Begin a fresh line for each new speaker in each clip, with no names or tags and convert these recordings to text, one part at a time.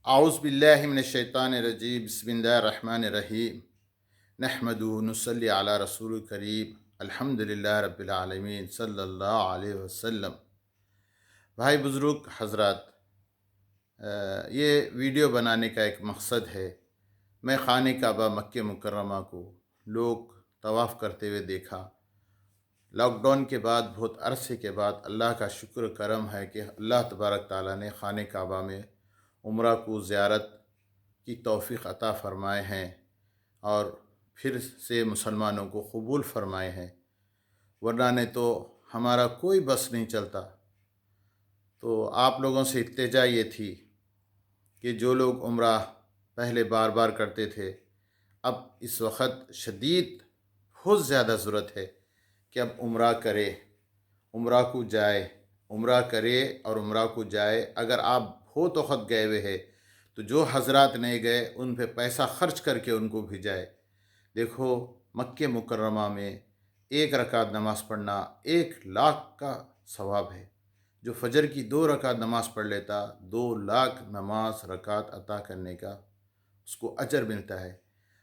اعوذ باللہ من الشیطان الرجیم بسم اللہ الرحمن الرحیم نحمدہ نصلی علی رسول کریم الحمد للہ رب العالمین صلی اللہ علیہ وسلم۔ بھائی بزرگ حضرات، یہ ویڈیو بنانے کا ایک مقصد ہے۔ میں خانہ کعبہ مکہ مکرمہ کو لوگ طواف کرتے ہوئے دیکھا۔ لاک ڈاؤن کے بعد بہت عرصے کے بعد اللہ کا شکر و کرم ہے کہ اللہ تبارک تعالیٰ نے خانہ کعبہ میں عمرہ کو زیارت کی توفیق عطا فرمائے ہیں اور پھر سے مسلمانوں کو قبول فرمائے ہیں، ورنہ نے تو ہمارا کوئی بس نہیں چلتا۔ تو آپ لوگوں سے التجا یہ تھی کہ جو لوگ عمرہ پہلے بار بار کرتے تھے، اب اس وقت شدید بہت زیادہ ضرورت ہے کہ اب عمرہ کرے، عمرہ کو جائے، عمرہ کرے اور عمرہ کو جائے۔ اگر آپ بہت وقت گئے ہوئے ہیں تو جو حضرات نہیں گئے ان پہ پیسہ خرچ کر کے ان کو بھیجائے۔ دیکھو، مکہ مکرمہ میں ایک رکعت نماز پڑھنا 1,00,000 کا ثواب ہے۔ جو فجر کی 2 رکعت نماز پڑھ لیتا، 2,00,000 نماز رکعت عطا کرنے کا اس کو اجر ملتا ہے۔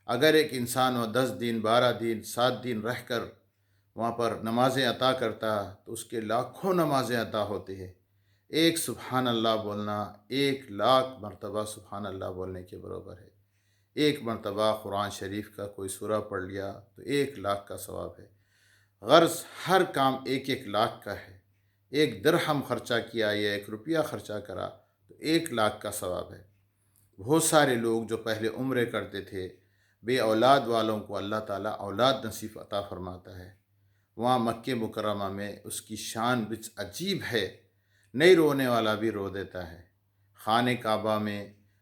اگر ایک انسان وہ 10 دن 12 دن 7 دن رہ کر وہاں پر نمازیں عطا کرتا تو اس کے لاکھوں نمازیں عطا ہوتی ہے۔ ایک سبحان اللہ بولنا 1,00,000 مرتبہ سبحان اللہ بولنے کے برابر ہے۔ ایک مرتبہ قرآن شریف کا کوئی سورہ پڑھ لیا تو 1,00,000 کا ثواب ہے۔ غرض ہر کام 1,00,000 کا ہے۔ 1 درہم خرچہ کیا یا 1 روپیہ خرچہ کرا تو 1,00,000 کا ثواب ہے۔ بہت سارے لوگ جو پہلے عمرے کرتے تھے، بے اولاد والوں کو اللہ تعالیٰ اولاد نصیب عطا فرماتا ہے۔ وہاں مکہ مکرمہ میں اس کی شان بچ عجیب ہے، نہیں رونے والا بھی رو دیتا ہے۔ خانہ کعبہ میں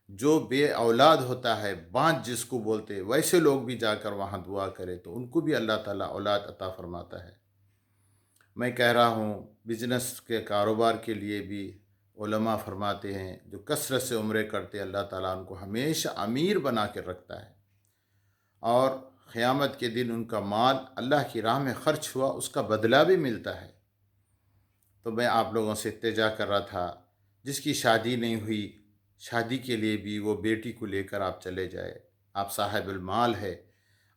جو بے اولاد ہوتا ہے، بانج جس کو بولتے، ویسے لوگ بھی جا کر وہاں دعا کرے تو ان کو بھی اللہ تعالیٰ اولاد عطا فرماتا ہے۔ میں کہہ رہا ہوں، بزنس کے کاروبار کے لیے بھی علماء فرماتے ہیں جو کثرت سے عمرے کرتے اللہ تعالیٰ ان کو ہمیشہ امیر بنا کے رکھتا ہے، اور قیامت کے دن ان کا مال اللہ کی راہ میں خرچ ہوا اس کا بدلہ بھی ملتا ہے۔ تو میں آپ لوگوں سے التجا کر رہا تھا، جس کی شادی نہیں ہوئی، شادی کے لیے بھی وہ بیٹی کو لے کر آپ چلے جائے۔ آپ صاحب المال ہے،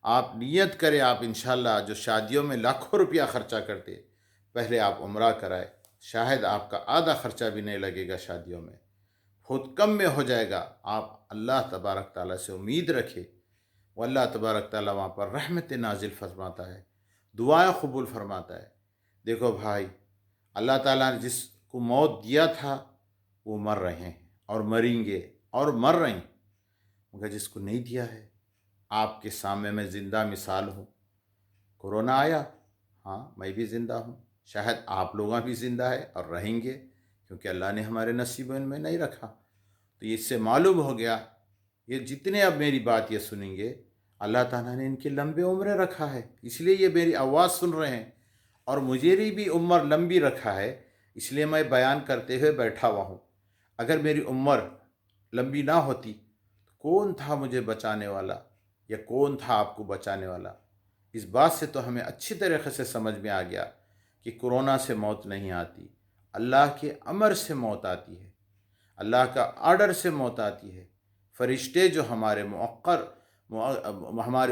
آپ نیت کرے، آپ انشاءاللہ جو شادیوں میں لاکھوں روپیہ خرچہ کرتے، پہلے آپ عمرہ کرائے، شاید آپ کا آدھا خرچہ بھی نہیں لگے گا شادیوں میں، بہت کم میں ہو جائے گا۔ آپ اللہ تبارک تعالیٰ سے امید رکھے، وہ اللہ تبارک تعالیٰ وہاں پر رحمت نازل فرماتا ہے، دعائیں قبول فرماتا ہے۔ دیکھو بھائی، اللہ تعالیٰ نے جس کو موت دیا تھا وہ مر رہے ہیں اور مریں گے اور مر رہے ہیں، مگر جس کو نہیں دیا ہے، آپ کے سامنے میں زندہ مثال ہوں۔ کورونا آیا، ہاں میں بھی زندہ ہوں، شاید آپ لوگ بھی زندہ ہے اور رہیں گے، کیونکہ اللہ نے ہمارے نصیب میں نہیں رکھا۔ تو اس سے معلوم ہو گیا، یہ جتنے اب میری بات یہ سنیں گے، اللہ تعالیٰ نے ان کے لمبے عمریں رکھا ہے، اس لیے یہ میری آواز سن رہے ہیں، اور مجھے بھی عمر لمبی رکھا ہے، اس لیے میں بیان کرتے ہوئے بیٹھا ہوا ہوں۔ اگر میری عمر لمبی نہ ہوتی تو کون تھا مجھے بچانے والا، یا کون تھا آپ کو بچانے والا؟ اس بات سے تو ہمیں اچھی طریقے سے سمجھ میں آ گیا کہ کورونا سے موت نہیں آتی، اللہ کے امر سے موت آتی ہے، اللہ کا آرڈر سے موت آتی ہے۔ فرشتے جو ہمارے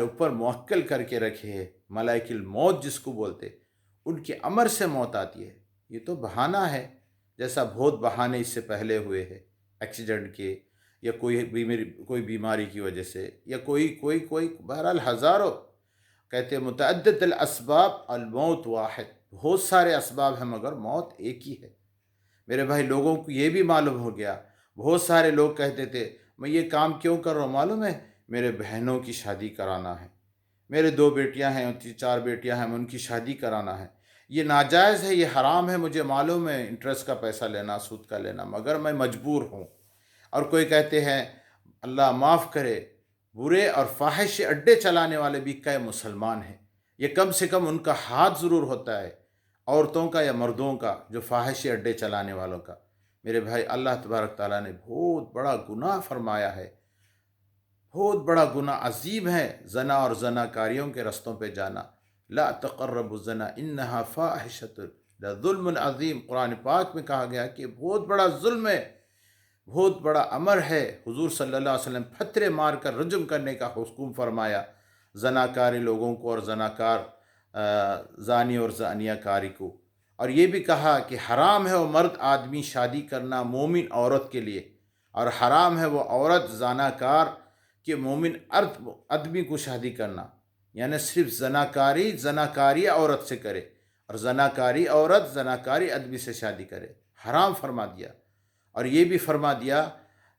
اوپر موکل کر کے رکھے ہیں، ملائک الموت جس کو بولتے، ان کے امر سے موت آتی ہے۔ یہ تو بہانہ ہے، جیسا بہت بہانے اس سے پہلے ہوئے ہیں، ایکسیڈنٹ کے، یا کوئی بیماری کی وجہ سے، یا کوئی بہرحال ہزاروں، کہتے متعدد الاسباب الموت واحد، بہت سارے اسباب ہیں مگر موت ایک ہی ہے۔ میرے بھائی، لوگوں کو یہ بھی معلوم ہو گیا، بہت سارے لوگ کہتے تھے میں یہ کام کیوں کر رہا ہوں معلوم ہے، میرے بہنوں کی شادی کرانا ہے، میرے 2 بیٹیاں ہیں، 4 بیٹیاں ہیں، ان کی شادی کرانا ہے، یہ ناجائز ہے، یہ حرام ہے، مجھے معلوم ہے انٹرسٹ کا پیسہ لینا، سود کا لینا، مگر میں مجبور ہوں۔ اور کوئی کہتے ہیں اللہ معاف کرے، برے اور فاحش اڈے چلانے والے بھی کئی مسلمان ہیں، یہ کم سے کم ان کا ہاتھ ضرور ہوتا ہے، عورتوں کا یا مردوں کا، جو فاحش اڈے چلانے والوں کا۔ میرے بھائی، اللہ تبارک تعالیٰ نے بہت بڑا گناہ فرمایا ہے، بہت بڑا گناہ عظیم ہے، زنا اور زنا کاریوں کے رستوں پہ جانا۔ لا تقربوا الزنا انہا فاحشۃ، ظلم عظیم، قرآن پاک میں کہا گیا کہ بہت بڑا ظلم ہے، بہت بڑا امر ہے۔ حضور صلی اللہ علیہ وسلم پتھرے مار کر رجم کرنے کا حکم فرمایا زناکاری لوگوں کو اور زناکار زانی اور زانیہ کاری کو، اور یہ بھی کہا کہ حرام ہے وہ مرد آدمی شادی کرنا مومن عورت کے لیے، اور حرام ہے وہ عورت زناکار کہ مومن آدمی کو شادی کرنا، یعنی صرف زناکاری عورت سے کرے، اور زناکاری عورت زناکاری آدمی سے شادی کرے، حرام فرما دیا۔ اور یہ بھی فرما دیا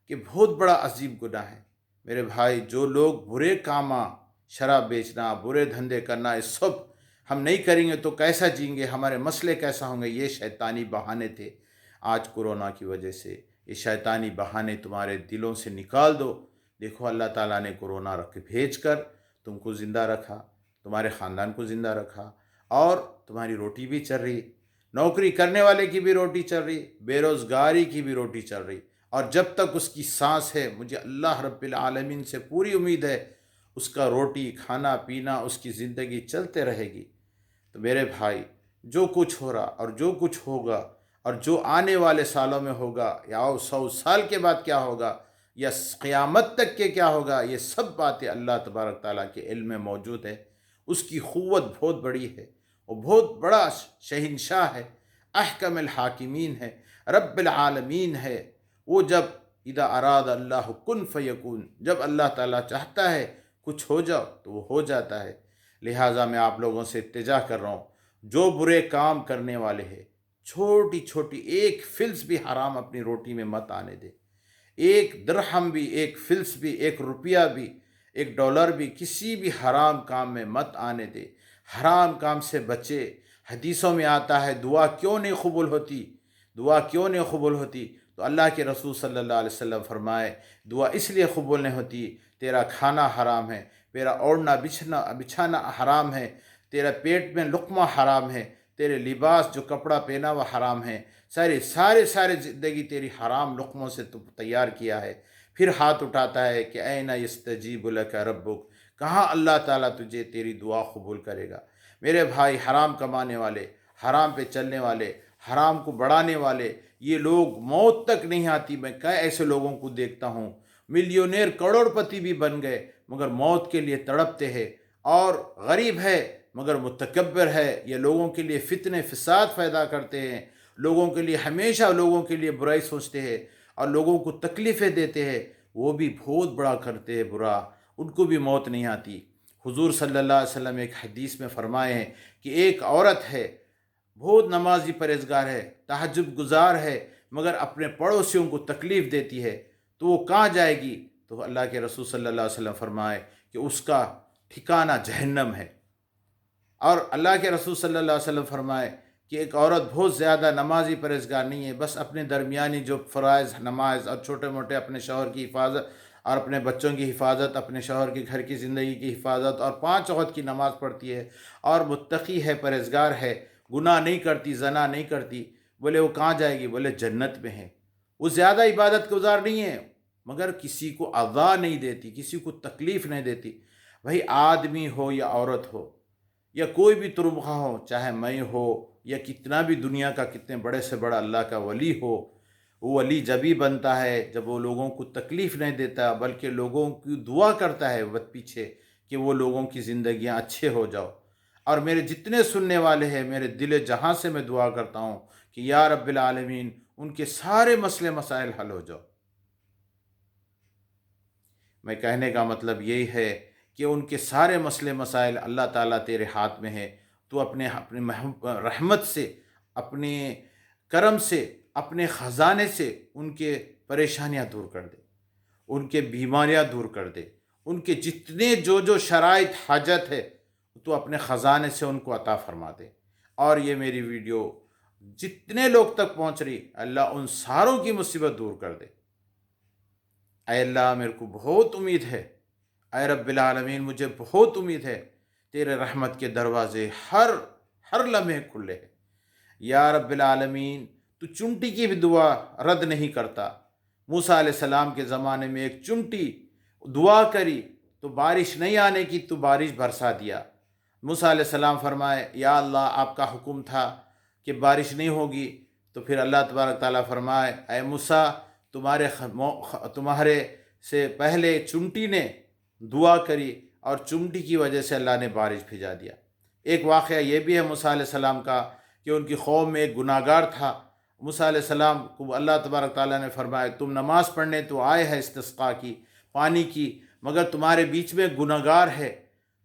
کہ بہت بڑا عظیم گناہ ہے۔ میرے بھائی، جو لوگ برے کاماں، شراب بیچنا، برے دھندے کرنا، یہ سب ہم نہیں کریں گے تو کیسا جئیں گے، ہمارے مسئلے کیسا ہوں گے؟ یہ شیطانی بہانے تھے۔ آج کورونا کی وجہ سے یہ شیطانی بہانے تمہارے دلوں سے نکال دو۔ دیکھو اللہ تعالیٰ نے کورونا بھیج کر تم کو زندہ رکھا، تمہارے خاندان کو زندہ رکھا، اور تمہاری روٹی بھی چل رہی، نوکری کرنے والے کی بھی روٹی چل رہی، بے روزگاری کی بھی روٹی چل رہی، اور جب تک اس کی سانس ہے مجھے اللہ رب العالمین سے پوری امید ہے اس کا روٹی کھانا پینا، اس کی زندگی چلتے رہے گی۔ تو میرے بھائی، جو کچھ ہو رہا اور جو کچھ ہوگا اور جو آنے والے سالوں میں ہوگا، یا 100 سال کے بعد کیا ہوگا، یا قیامت تک کے کیا ہوگا، یہ سب باتیں اللہ تبارک تعالیٰ کے علم میں موجود ہے۔ اس کی قوت بہت بڑی ہے، وہ بہت بڑا شہنشاہ ہے، احکم الحاکمین ہے، رب العالمین ہے۔ وہ جب اذا اراد اللہ کن فیکون، جب اللہ تعالیٰ چاہتا ہے کچھ ہو جاؤ تو وہ ہو جاتا ہے۔ لہٰذا میں آپ لوگوں سے التجا کر رہا ہوں، جو برے کام کرنے والے ہیں، چھوٹی چھوٹی ایک فلس بھی حرام اپنی روٹی میں مت آنے دے، ایک درہم بھی، ایک فلس بھی، ایک روپیہ بھی، ایک ڈالر بھی کسی بھی حرام کام میں مت آنے دے، حرام کام سے بچے۔ حدیثوں میں آتا ہے دعا کیوں نہیں قبول ہوتی، دعا کیوں نہیں قبول ہوتی؟ تو اللہ کے رسول صلی اللہ علیہ وسلم فرمائے دعا اس لیے قبول نہیں ہوتی، تیرا کھانا حرام ہے، تیرا اوڑھنا بچھانا حرام ہے، تیرا پیٹ میں لقمہ حرام ہے، تیرے لباس جو کپڑا پہنا وہ حرام ہے، سارے زندگی تیری حرام لقموں سے تو تیار کیا ہے۔ پھر ہاتھ اٹھاتا ہے کہ این یستجیب لک ربک، کہاں اللہ تعالیٰ تجھے تیری دعا قبول کرے گا؟ میرے بھائی، حرام کمانے والے، حرام پہ چلنے والے، حرام کو بڑھانے والے، یہ لوگ موت تک نہیں آتی۔ میں کئی ایسے لوگوں کو دیکھتا ہوں، ملینئر کروڑ پتی بھی بن گئے مگر موت کے لیے تڑپتے ہیں، اور غریب ہے مگر متکبر ہے۔ یہ لوگوں کے لیے فتنے فساد پیدا کرتے ہیں، لوگوں کے لیے ہمیشہ لوگوں کے لیے برائی سوچتے ہیں اور لوگوں کو تکلیفیں دیتے ہیں، وہ بھی بہت بڑا کرتے ہیں برا، ان کو بھی موت نہیں آتی۔ حضور صلی اللہ علیہ وسلم ایک حدیث میں فرمائے ہیں کہ ایک عورت ہے، بہت نمازی پرہیزگار ہے، تہجد گزار ہے، مگر اپنے پڑوسیوں کو تکلیف دیتی ہے، تو وہ کہاں جائے گی؟ تو اللہ کے رسول صلی اللہ علیہ وسلم فرمائے کہ اس کا ٹھکانہ جہنم ہے۔ اور اللہ کے رسول صلی اللہ علیہ وسلم فرمائے کہ ایک عورت بہت زیادہ نمازی پرہیزگار نہیں ہے، بس اپنے درمیانی جو فرائض نماز اور چھوٹے موٹے اپنے شوہر کی حفاظت اور اپنے بچوں کی حفاظت، اپنے شوہر کے گھر کی زندگی کی حفاظت، اور 5 وقت کی نماز پڑھتی ہے، اور متقی ہے، پرہیزگار ہے، گناہ نہیں کرتی، زنا نہیں کرتی، بولے وہ کہاں جائے گی؟ بولے جنت میں ہے۔ وہ زیادہ عبادت گزار نہیں ہے مگر کسی کو اذا نہیں دیتی، کسی کو تکلیف نہیں دیتی۔ بھائی، آدمی ہو یا عورت ہو یا کوئی بھی ترمخہ ہو، چاہے میں ہو یا کتنا بھی دنیا کا کتنے بڑے سے بڑا اللہ کا ولی ہو، وہ ولی جب ہی بنتا ہے جب وہ لوگوں کو تکلیف نہیں دیتا بلکہ لوگوں کی دعا کرتا ہے پیچھے کہ وہ لوگوں کی زندگیاں اچھے ہو جاؤ۔ اور میرے جتنے سننے والے ہیں، میرے دل جہاں سے میں دعا کرتا ہوں کہ یا رب العالمین ان کے سارے مسئلے مسائل حل ہو جاؤ۔ میں کہنے کا مطلب یہی ہے کہ ان کے سارے مسئلے مسائل اللہ تعالیٰ تیرے ہاتھ میں ہے، تو اپنے رحمت سے، اپنے کرم سے، اپنے خزانے سے ان کے پریشانیاں دور کر دے، ان کے بیماریاں دور کر دے، ان کے جتنے جو شرائط حاجت ہے تو اپنے خزانے سے ان کو عطا فرما دے۔ اور یہ میری ویڈیو جتنے لوگ تک پہنچ رہی، اللہ ان ساروں کی مصیبت دور کر دے۔ اے اللہ، میرے کو بہت امید ہے، اے رب العالمین مجھے بہت امید ہے، تیرے رحمت کے دروازے ہر لمحے کھلے ہیں۔ یا رب العالمین، تو چونٹی کی بھی دعا رد نہیں کرتا۔ موسیٰ علیہ السلام کے زمانے میں ایک چونٹی دعا کری تو بارش نہیں آنے کی، تو بارش برسا دیا۔ موسیٰ علیہ السلام فرمائے یا اللہ، آپ کا حکم تھا کہ بارش نہیں ہوگی، تو پھر اللہ تبارک تعالیٰ فرمائے اے موسیٰ، تمہارے سے پہلے چمٹی نے دعا کری اور چمٹی کی وجہ سے اللہ نے بارش بھیجا دیا۔ ایک واقعہ یہ بھی ہے موسیٰ علیہ السلام کا کہ ان کی قوم میں ایک گناہ گار تھا۔ موسیٰ علیہ السلام کو اللہ تبارک تعالیٰ نے فرمایا تم نماز پڑھنے تو آئے ہیں استسقاء کی، پانی کی، مگر تمہارے بیچ میں گناہ گار ہے،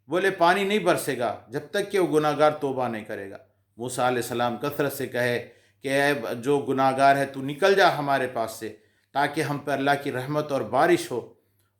بولے پانی نہیں برسے گا جب تک کہ وہ گناہ گار توبہ نہیں کرے گا۔ موسیٰ علیہ السلام کثرت سے کہے کہ اے جو گناہ گار ہے تو نکل جا ہمارے پاس سے تاکہ ہم پر اللہ کی رحمت اور بارش ہو۔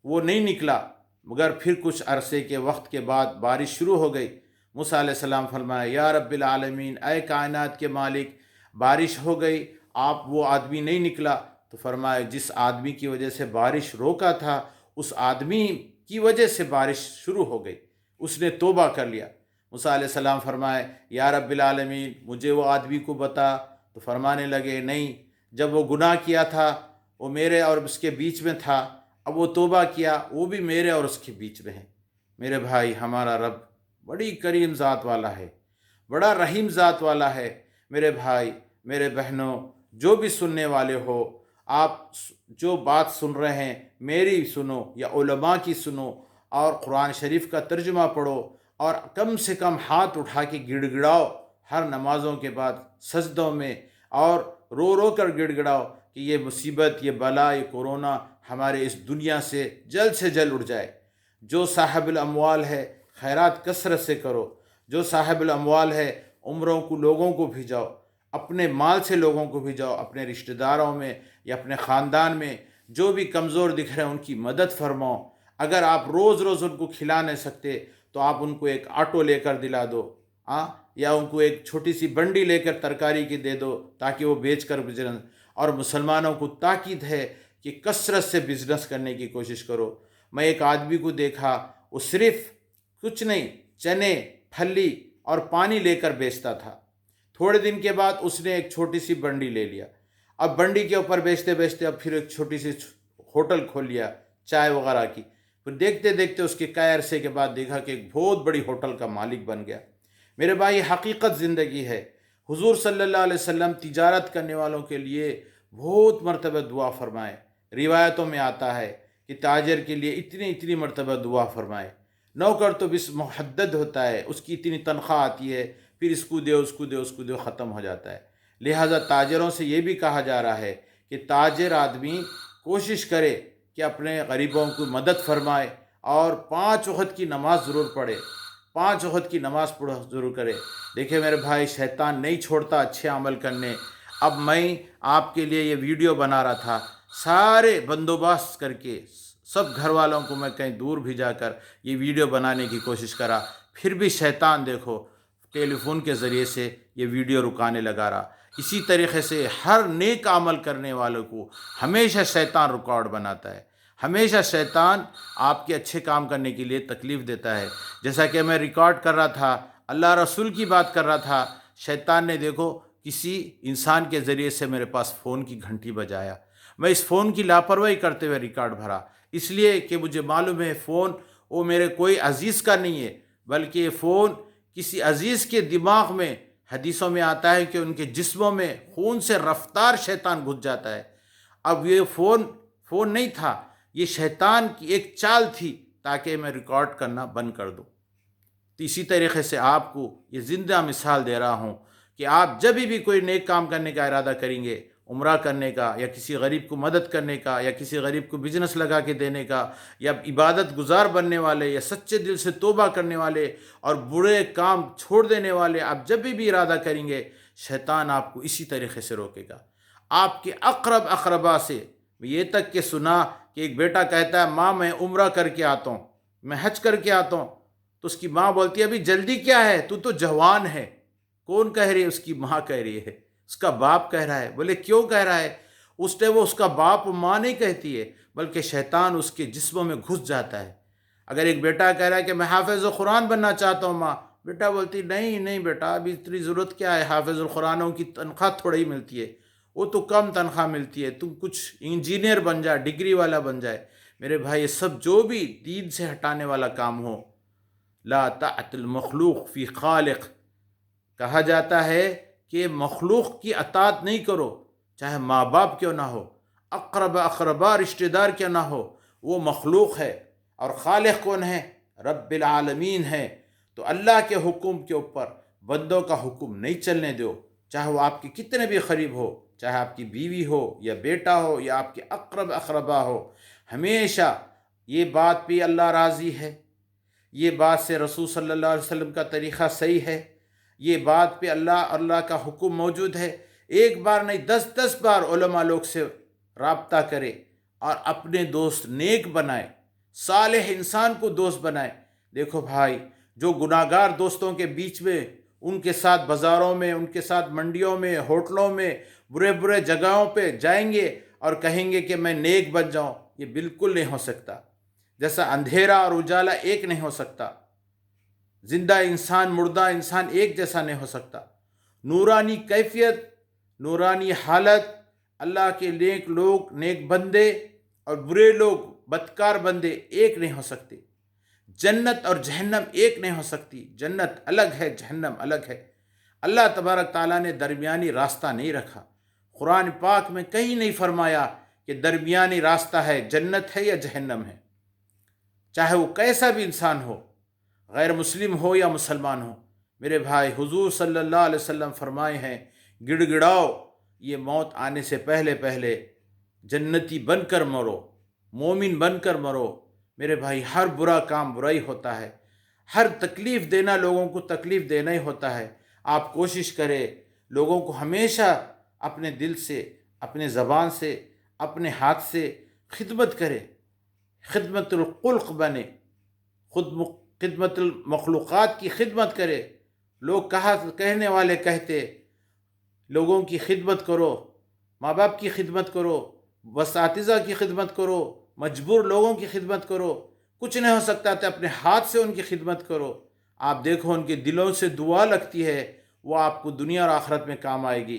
وہ نہیں نکلا، مگر پھر کچھ عرصے کے وقت کے بعد بارش شروع ہو گئی۔ موسیٰ علیہ السلام فرمایا یا رب العالمین، اے کائنات کے مالک، بارش ہو گئی، آپ وہ آدمی نہیں نکلا۔ تو فرمایا جس آدمی کی وجہ سے بارش روکا تھا اس آدمی کی وجہ سے بارش شروع ہو گئی، اس نے توبہ کر لیا۔ موسیٰ علیہ السلام فرمائے یا رب العالمین مجھے وہ آدمی کو بتا۔ تو فرمانے لگے نہیں، جب وہ گناہ کیا تھا وہ میرے اور اس کے بیچ میں تھا، اب وہ توبہ کیا وہ بھی میرے اور اس کے بیچ میں ہے۔ میرے بھائی، ہمارا رب بڑی کریم ذات والا ہے، بڑا رحیم ذات والا ہے۔ میرے بھائی، میرے بہنوں، جو بھی سننے والے ہو، آپ جو بات سن رہے ہیں میری سنو یا علماء کی سنو، اور قرآن شریف کا ترجمہ پڑھو، اور کم سے کم ہاتھ اٹھا کے گڑ گڑاؤ ہر نمازوں کے بعد سجدوں میں، اور رو رو کر گڑ گڑاؤ کہ یہ مصیبت، یہ بلا، یہ کورونا ہمارے اس دنیا سے جلد اٹھ جائے۔ جو صاحب الاموال ہے خیرات کثرت سے کرو، جو صاحب الاموال ہے عمروں کو لوگوں کو بھیجاؤ، اپنے مال سے لوگوں کو بھیجاؤ، اپنے رشتہ داروں میں یا اپنے خاندان میں جو بھی کمزور دکھ رہے ہیں ان کی مدد فرماؤ۔ اگر آپ روز روز ان کو کھلا نہیں سکتے تو آپ ان کو ایک آٹو لے کر دلا دو، یا ان کو ایک چھوٹی سی بنڈی لے کر ترکاری کی دے دو تاکہ وہ بیچ کر بزنس۔ اور مسلمانوں کو تاکید ہے کہ کثرت سے بزنس کرنے کی کوشش کرو۔ میں ایک آدمی کو دیکھا، وہ صرف کچھ نہیں، چنے، پھلی اور پانی لے کر بیچتا تھا۔ تھوڑے دن کے بعد اس نے ایک چھوٹی سی بنڈی لے لیا، اب بنڈی کے اوپر بیچتے بیچتے اب پھر ایک چھوٹی سی ہوٹل کھول لیا چائے وغیرہ کی۔ پھر دیکھتے دیکھتے اس کے کئی عرصے کے بعد دیکھا کہ ایک بہت بڑی ہوٹل کا مالک بن گیا۔ میرے بھائی، حقیقت زندگی ہے۔ حضور صلی اللہ علیہ وسلم تجارت کرنے والوں کے لیے بہت مرتبہ دعا فرمائے۔ روایتوں میں آتا ہے کہ تاجر کے لیے اتنی مرتبہ دعا فرمائے۔ نوکر تو بس محدد ہوتا ہے، اس کی اتنی تنخواہ آتی ہے، پھر اس کو دے ختم ہو جاتا ہے۔ لہٰذا تاجروں سے یہ بھی کہا جا رہا ہے کہ تاجر آدمی کوشش کرے کہ اپنے غریبوں کو مدد فرمائے اور 5 وقت کی نماز ضرور پڑھے، 5 وقت کی نماز پڑھو ضرور کرے۔ دیکھیں میرے بھائی، شیطان نہیں چھوڑتا اچھے عمل کرنے۔ اب میں آپ کے لیے یہ ویڈیو بنا رہا تھا، سارے بندوبست کر کے سب گھر والوں کو میں کہیں دور بھیجا کر یہ ویڈیو بنانے کی کوشش کرا، پھر بھی شیطان دیکھو ٹیلی فون کے ذریعے سے یہ ویڈیو رکانے لگا رہا۔ اسی طریقے سے ہر نیک عمل کرنے والوں کو ہمیشہ شیطان رکاوٹ بناتا ہے، ہمیشہ شیطان آپ کے اچھے کام کرنے کے لیے تکلیف دیتا ہے۔ جیسا کہ میں ریکارڈ کر رہا تھا، اللہ رسول کی بات کر رہا تھا، شیطان نے دیکھو کسی انسان کے ذریعے سے میرے پاس فون کی گھنٹی بجایا۔ میں اس فون کی لاپرواہی کرتے ہوئے ریکارڈ بھرا، اس لیے کہ مجھے معلوم ہے فون وہ میرے کوئی عزیز کا نہیں ہے، بلکہ یہ فون کسی عزیز کے دماغ میں، حدیثوں میں آتا ہے کہ ان کے جسموں میں خون سے رفتار شیطان گھس جاتا ہے۔ اب یہ فون نہیں تھا، یہ شیطان کی ایک چال تھی تاکہ میں ریکارڈ کرنا بند کر دوں۔ تو اسی طریقے سے آپ کو یہ زندہ مثال دے رہا ہوں کہ آپ جب بھی کوئی نیک کام کرنے کا ارادہ کریں گے، عمرہ کرنے کا یا کسی غریب کو مدد کرنے کا یا کسی غریب کو بزنس لگا کے دینے کا یا عبادت گزار بننے والے یا سچے دل سے توبہ کرنے والے اور برے کام چھوڑ دینے والے، آپ جب بھی ارادہ کریں گے شیطان آپ کو اسی طریقے سے روکے گا۔ آپ کے اقربا سے یہ تک کہ سنا کہ ایک بیٹا کہتا ہے ماں میں عمرہ کر کے آتا ہوں، میں حج کر کے آتا ہوں، تو اس کی ماں بولتی ہے ابھی جلدی کیا ہے، تو جوان ہے۔ کون کہہ رہی ہے؟ اس کی ماں کہہ رہی ہے، اس کا باپ کہہ رہا ہے۔ بولے کیوں کہہ رہا ہے؟ اس نے وہ اس کا باپ ماں نہیں کہتی ہے، بلکہ شیطان اس کے جسموں میں گھس جاتا ہے۔ اگر ایک بیٹا کہہ رہا ہے کہ میں حافظ قرآن بننا چاہتا ہوں، ماں بیٹا بولتی نہیں بیٹا، ابھی اتنی ضرورت کیا ہے، حافظ القرآنوں کی تنخواہ تھوڑا ہی ملتی ہے، وہ تو کم تنخواہ ملتی ہے، تم کچھ انجینئر بن جائے، ڈگری والا بن جائے۔ میرے بھائی، یہ سب جو بھی دین سے ہٹانے والا کام ہو، لا طاعت المخلوق فی خالق، کہا جاتا ہے کہ مخلوق کی اطاعت نہیں کرو، چاہے ماں باپ کیوں نہ ہو، اقرب اقربا رشتہ دار کیا نہ ہو، وہ مخلوق ہے، اور خالق کون ہے؟ رب العالمین ہے۔ تو اللہ کے حکم کے اوپر بندوں کا حکم نہیں چلنے دو، چاہے وہ آپ کے کتنے بھی قریب ہو، چاہے آپ کی بیوی ہو یا بیٹا ہو یا آپ کے اقرب اقربا ہو۔ ہمیشہ یہ بات پہ اللہ راضی ہے، یہ بات سے رسول صلی اللہ علیہ وسلم کا طریقہ صحیح ہے، یہ بات پہ اللہ کا حکم موجود ہے۔ ایک بار نہیں، 10 بار علماء لوگ سے رابطہ کرے اور اپنے دوست نیک بنائے، صالح انسان کو دوست بنائے۔ دیکھو بھائی، جو گناہ گار دوستوں کے بیچ میں، ان کے ساتھ بازاروں میں، ان کے ساتھ منڈیوں میں، ہوٹلوں میں، برے برے جگہوں پہ جائیں گے اور کہیں گے کہ میں نیک بن جاؤں، یہ بالکل نہیں ہو سکتا۔ جیسا اندھیرا اور اجالا ایک نہیں ہو سکتا، زندہ انسان مردہ انسان ایک جیسا نہیں ہو سکتا۔ نورانی کیفیت، نورانی حالت، اللہ کے نیک لوگ، نیک بندے اور برے لوگ، بدکار بندے ایک نہیں ہو سکتے۔ جنت اور جہنم ایک نہیں ہو سکتی، جنت الگ ہے، جہنم الگ ہے۔ اللہ تبارک تعالیٰ نے درمیانی راستہ نہیں رکھا۔ قرآن پاک میں کہیں نہیں فرمایا کہ درمیانی راستہ ہے، جنت ہے یا جہنم ہے، چاہے وہ کیسا بھی انسان ہو، غیر مسلم ہو یا مسلمان ہو۔ میرے بھائی، حضور صلی اللہ علیہ وسلم فرمائے ہیں، گڑ گڑاؤ، یہ موت آنے سے پہلے پہلے جنتی بن کر مرو، مومن بن کر مرو۔ میرے بھائی، ہر برا کام برا ہی ہوتا ہے، ہر تکلیف دینا لوگوں کو تکلیف دینا ہی ہوتا ہے۔ آپ کوشش کریں لوگوں کو ہمیشہ اپنے دل سے، اپنے زبان سے، اپنے ہاتھ سے خدمت کرے، خدمت الخلق بنے، خدمت المخلوقات کی خدمت کرے۔ لوگ کہنے والے کہتے، لوگوں کی خدمت کرو، ماں باپ کی خدمت کرو، اساتذہ کی خدمت کرو، مجبور لوگوں کی خدمت کرو۔ کچھ نہیں ہو سکتا تو اپنے ہاتھ سے ان کی خدمت کرو۔ آپ دیکھو ان کے دلوں سے دعا لگتی ہے، وہ آپ کو دنیا اور آخرت میں کام آئے گی۔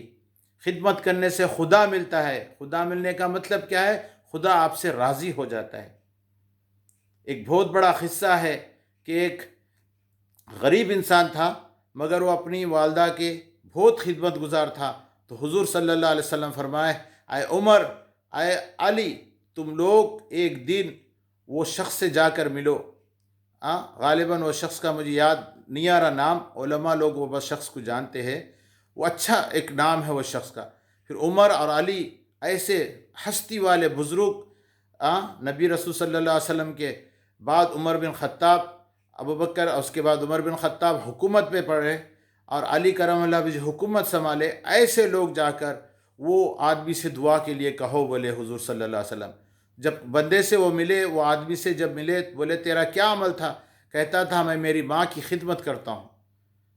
خدمت کرنے سے خدا ملتا ہے۔ خدا ملنے کا مطلب کیا ہے؟ خدا آپ سے راضی ہو جاتا ہے۔ ایک بہت بڑا قصہ ہے کہ ایک غریب انسان تھا، مگر وہ اپنی والدہ کے بہت خدمت گزار تھا۔ تو حضور صلی اللہ علیہ وسلم فرمائے، اے عمر، اے علی، تم لوگ ایک دن وہ شخص سے جا کر ملو۔ غالباً وہ شخص کا مجھے یاد نہیں آ رہا نام، علماء لوگ وہ بس شخص کو جانتے ہیں، وہ اچھا ایک نام ہے وہ شخص کا۔ پھر عمر اور علی ایسے ہستی والے بزرگ، نبی رسول صلی اللہ علیہ وسلم کے بعد عمر بن خطاب، ابو بکر، اور اس کے بعد عمر بن خطاب حکومت پہ پڑے، اور علی کرم اللہ بھی حکومت سنبھالے۔ ایسے لوگ جا کر وہ آدمی سے دعا کے لیے کہو بولے حضور صلی اللہ علیہ وسلم۔ جب بندے سے وہ ملے، وہ آدمی سے جب ملے، بولے تیرا کیا عمل تھا؟ کہتا تھا میں میری ماں کی خدمت کرتا ہوں،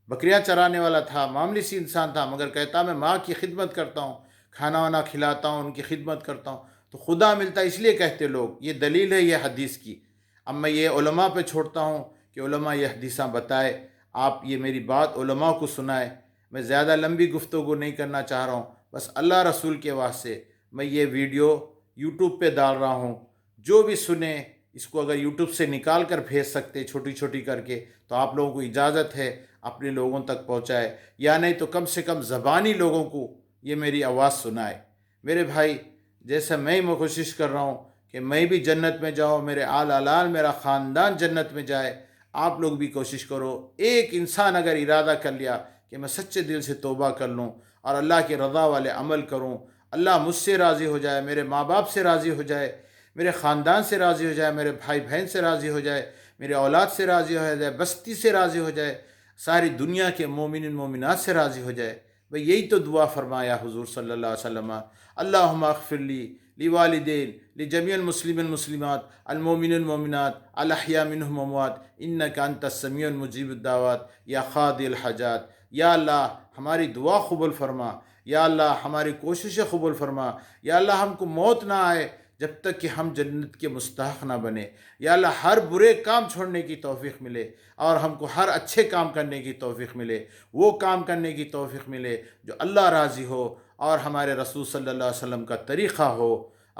بکریاں چرانے والا تھا، معمولی سی انسان تھا، مگر کہتا میں ماں کی خدمت کرتا ہوں، کھانا وانا کھلاتا ہوں، ان کی خدمت کرتا ہوں۔ تو خدا ملتا اس لیے کہتے لوگ، یہ دلیل ہے یہ حدیث کی۔ اب میں یہ علماء پہ چھوڑتا ہوں کہ علماء یہ حدیثاں بتائے، آپ یہ میری بات علماء کو سنائے۔ میں زیادہ لمبی گفتگو نہیں کرنا چاہ رہا ہوں، بس اللہ رسول کے واسطے میں یہ ویڈیو یوٹیوب پہ ڈال رہا ہوں۔ جو بھی سنے اس کو اگر یوٹیوب سے نکال کر بھیج سکتے چھوٹی چھوٹی کر کے، تو آپ لوگوں کو اجازت ہے اپنے لوگوں تک پہنچائے، یا نہیں تو کم سے کم زبانی لوگوں کو یہ میری آواز سنائے۔ میرے بھائی، جیسا میں کوشش کر رہا ہوں کہ میں بھی جنت میں جاؤں، میرے آل اعلان، میرا خاندان جنت میں جائے، آپ لوگ بھی کوشش کرو۔ ایک انسان اگر ارادہ کر لیا کہ میں سچے دل سے توبہ کر لوں اور اللہ کے رضا والے عمل کروں، اللہ مجھ سے راضی ہو جائے، میرے ماں باپ سے راضی ہو جائے، میرے خاندان سے راضی ہو جائے، میرے بھائی بہن سے راضی ہو جائے، میرے اولاد سے راضی ہو جائے، بستی سے راضی ہو جائے، ساری دنیا کے مومنین مومنات سے راضی ہو جائے۔ بھئی یہی تو دعا فرمایا حضور صلی اللہ علیہ وسلم، اللہم اغفر لی لوالدین لجمیع المسلمین المسلمات المومنین المومنات الاحیاء منہم اموات انک انت السمیع المجیب الدعوات یا قاضی الحاجات۔ یا اللہ ہماری دعا قبول فرما، یا اللہ ہماری کوششیں قبول فرما، یا اللہ ہم کو موت نہ آئے جب تک کہ ہم جنت کے مستحق نہ بنے۔ یا اللہ ہر برے کام چھوڑنے کی توفیق ملے اور ہم کو ہر اچھے کام کرنے کی توفیق ملے، وہ کام کرنے کی توفیق ملے جو اللہ راضی ہو اور ہمارے رسول صلی اللہ علیہ وسلم کا طریقہ ہو۔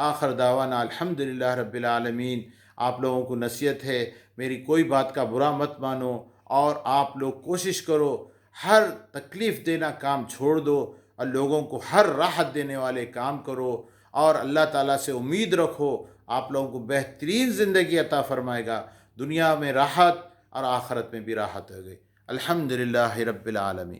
آخر دعوانا الحمدللہ رب العالمین۔ آپ لوگوں کو نصیحت ہے، میری کوئی بات کا برا مت مانو، اور آپ لوگ کوشش کرو ہر تکلیف دینا کام چھوڑ دو اور لوگوں کو ہر راحت دینے والے کام کرو، اور اللہ تعالیٰ سے امید رکھو، آپ لوگوں کو بہترین زندگی عطا فرمائے گا، دنیا میں راحت اور آخرت میں بھی راحت ہوگی۔ الحمدللہ رب العالمین۔